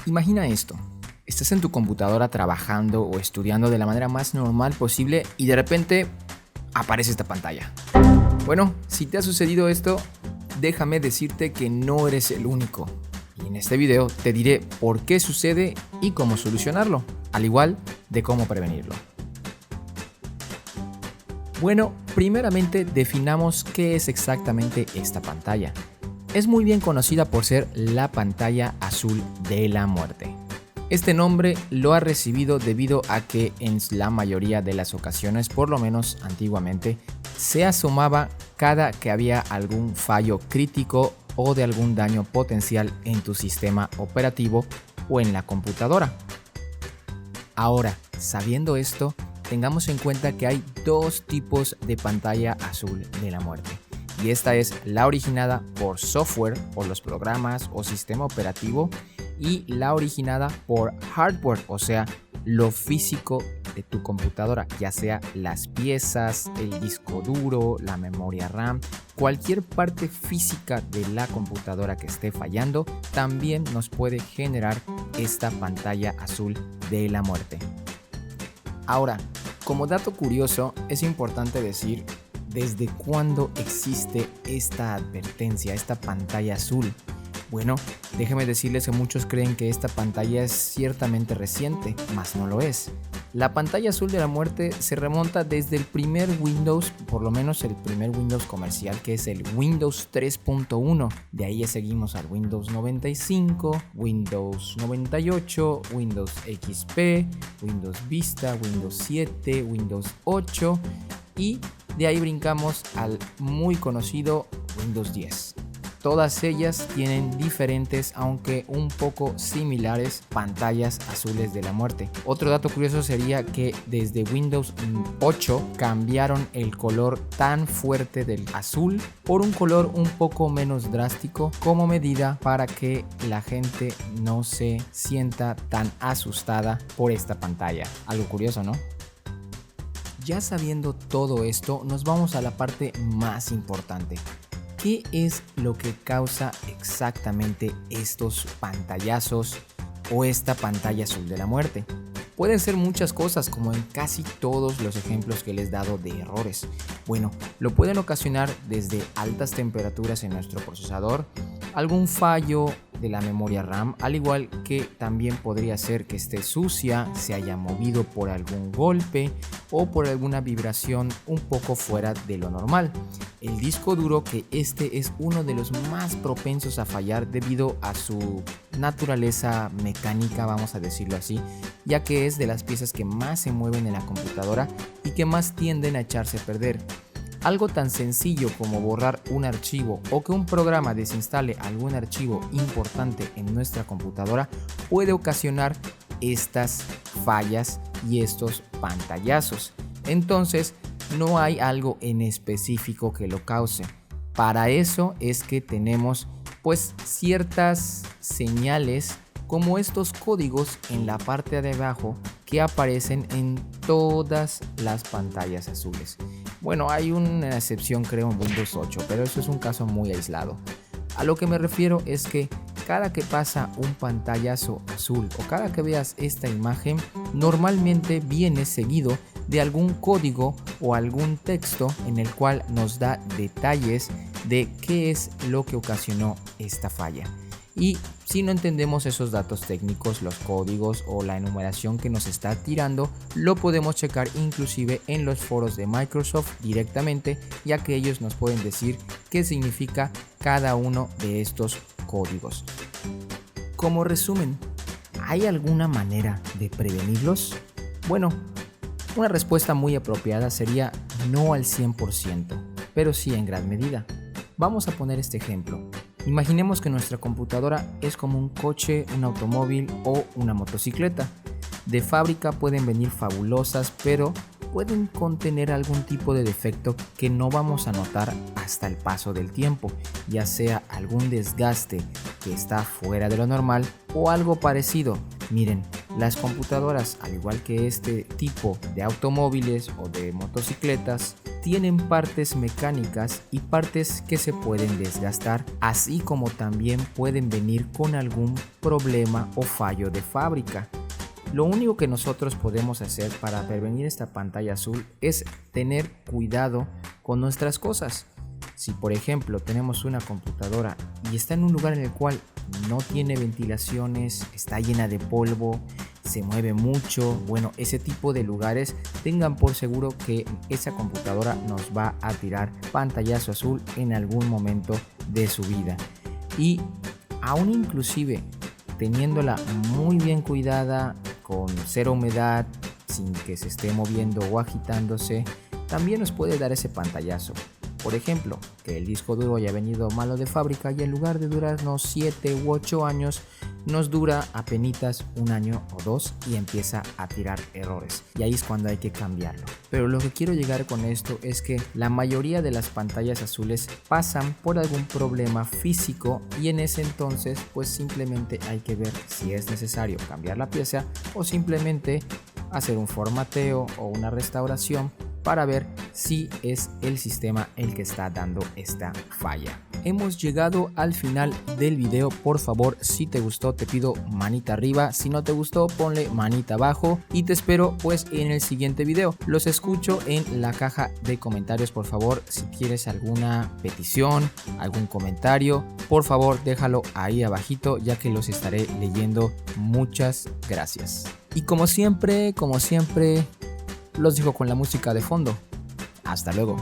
Imagina esto, estás en tu computadora trabajando o estudiando de la manera más normal posible y de repente aparece esta pantalla. Bueno, si te ha sucedido esto, déjame decirte que no eres el único. Y en este video te diré por qué sucede y cómo solucionarlo, al igual de cómo prevenirlo. Bueno, primeramente definamos qué es exactamente esta pantalla. Es muy bien conocida por ser la pantalla azul de la muerte. Este nombre lo ha recibido debido a que en la mayoría de las ocasiones, por lo menos antiguamente, se asomaba cada que había algún fallo crítico o de algún daño potencial en tu sistema operativo o en la computadora. Ahora, sabiendo esto, tengamos en cuenta que hay dos tipos de pantalla azul de la muerte. Y esta es la originada por software, por los programas o sistema operativo, y la originada por hardware, o sea, lo físico de tu computadora, ya sea las piezas, el disco duro, la memoria RAM, cualquier parte física de la computadora que esté fallando, también nos puede generar esta pantalla azul de la muerte. Ahora, como dato curioso, es importante decir ¿desde cuándo existe esta advertencia, esta pantalla azul? Bueno, déjenme decirles que muchos creen que esta pantalla es ciertamente reciente, mas no lo es. La pantalla azul de la muerte se remonta desde el primer Windows, por lo menos el primer Windows comercial, que es el Windows 3.1. De ahí ya seguimos al Windows 95, Windows 98, Windows XP, Windows Vista, Windows 7, Windows 8 y de ahí brincamos al muy conocido Windows 10. Todas ellas tienen diferentes, aunque un poco similares, pantallas azules de la muerte. Otro dato curioso sería que desde Windows 8 cambiaron el color tan fuerte del azul por un color un poco menos drástico como medida para que la gente no se sienta tan asustada por esta pantalla. Algo curioso, ¿no? Ya sabiendo todo esto, nos vamos a la parte más importante. ¿Qué es lo que causa exactamente estos pantallazos o esta pantalla azul de la muerte? Pueden ser muchas cosas, como en casi todos los ejemplos que les he dado de errores. Bueno, lo pueden ocasionar desde altas temperaturas en nuestro procesador, algún fallo de la memoria RAM, al igual que también podría ser que esté sucia, se haya movido por algún golpe o por alguna vibración un poco fuera de lo normal. El disco duro, que este es uno de los más propensos a fallar debido a su naturaleza mecánica, vamos a decirlo así, ya que es de las piezas que más se mueven en la computadora y que más tienden a echarse a perder. Algo tan sencillo como borrar un archivo o que un programa desinstale algún archivo importante en nuestra computadora puede ocasionar estas fallas y estos pantallazos. Entonces, no hay algo en específico que lo cause. Para eso es que tenemos pues ciertas señales como estos códigos en la parte de abajo que aparecen en todas las pantallas azules. Bueno, hay una excepción creo en Windows 8, pero eso es un caso muy aislado. A lo que me refiero es que cada que pasa un pantallazo azul o cada que veas esta imagen, normalmente viene seguido de algún código o algún texto en el cual nos da detalles de qué es lo que ocasionó esta falla. Y si no entendemos esos datos técnicos, los códigos o la enumeración que nos está tirando, lo podemos checar inclusive en los foros de Microsoft directamente, ya que ellos nos pueden decir qué significa cada uno de estos códigos. Como resumen, ¿hay alguna manera de prevenirlos? Bueno, una respuesta muy apropiada sería no al 100%, pero sí en gran medida. Vamos a poner este ejemplo. Imaginemos que nuestra computadora es como un coche, un automóvil o una motocicleta. De fábrica pueden venir fabulosas, pero pueden contener algún tipo de defecto que no vamos a notar hasta el paso del tiempo, ya sea algún desgaste que está fuera de lo normal o algo parecido. Miren, las computadoras, al igual que este tipo de automóviles o de motocicletas, tienen partes mecánicas y partes que se pueden desgastar, así como también pueden venir con algún problema o fallo de fábrica. Lo único que nosotros podemos hacer para prevenir esta pantalla azul es tener cuidado con nuestras cosas. Si por ejemplo tenemos una computadora y está en un lugar en el cual no tiene ventilaciones, está llena de polvo, se mueve mucho, bueno, ese tipo de lugares, tengan por seguro que esa computadora nos va a tirar pantallazo azul en algún momento de su vida. Y aún inclusive teniéndola muy bien cuidada, con cero humedad, sin que se esté moviendo o agitándose, también nos puede dar ese pantallazo. Por ejemplo, que el disco duro haya venido malo de fábrica y en lugar de durarnos 7 u 8 años, nos dura apenas 1 año o 2 y empieza a tirar errores. Y ahí es cuando hay que cambiarlo. Pero lo que quiero llegar con esto es que la mayoría de las pantallas azules pasan por algún problema físico y en ese entonces pues simplemente hay que ver si es necesario cambiar la pieza o simplemente hacer un formateo o una restauración para ver si es el sistema el que está dando esta falla. Hemos llegado al final del video. Por favor, si te gustó te pido manita arriba, si no te gustó ponle manita abajo y te espero pues en el siguiente video. Los escucho en la caja de comentarios. Por favor, si quieres alguna petición, algún comentario, por favor déjalo ahí abajito, ya que los estaré leyendo. Muchas gracias. Y como siempre, los dejo con la música de fondo. Hasta luego.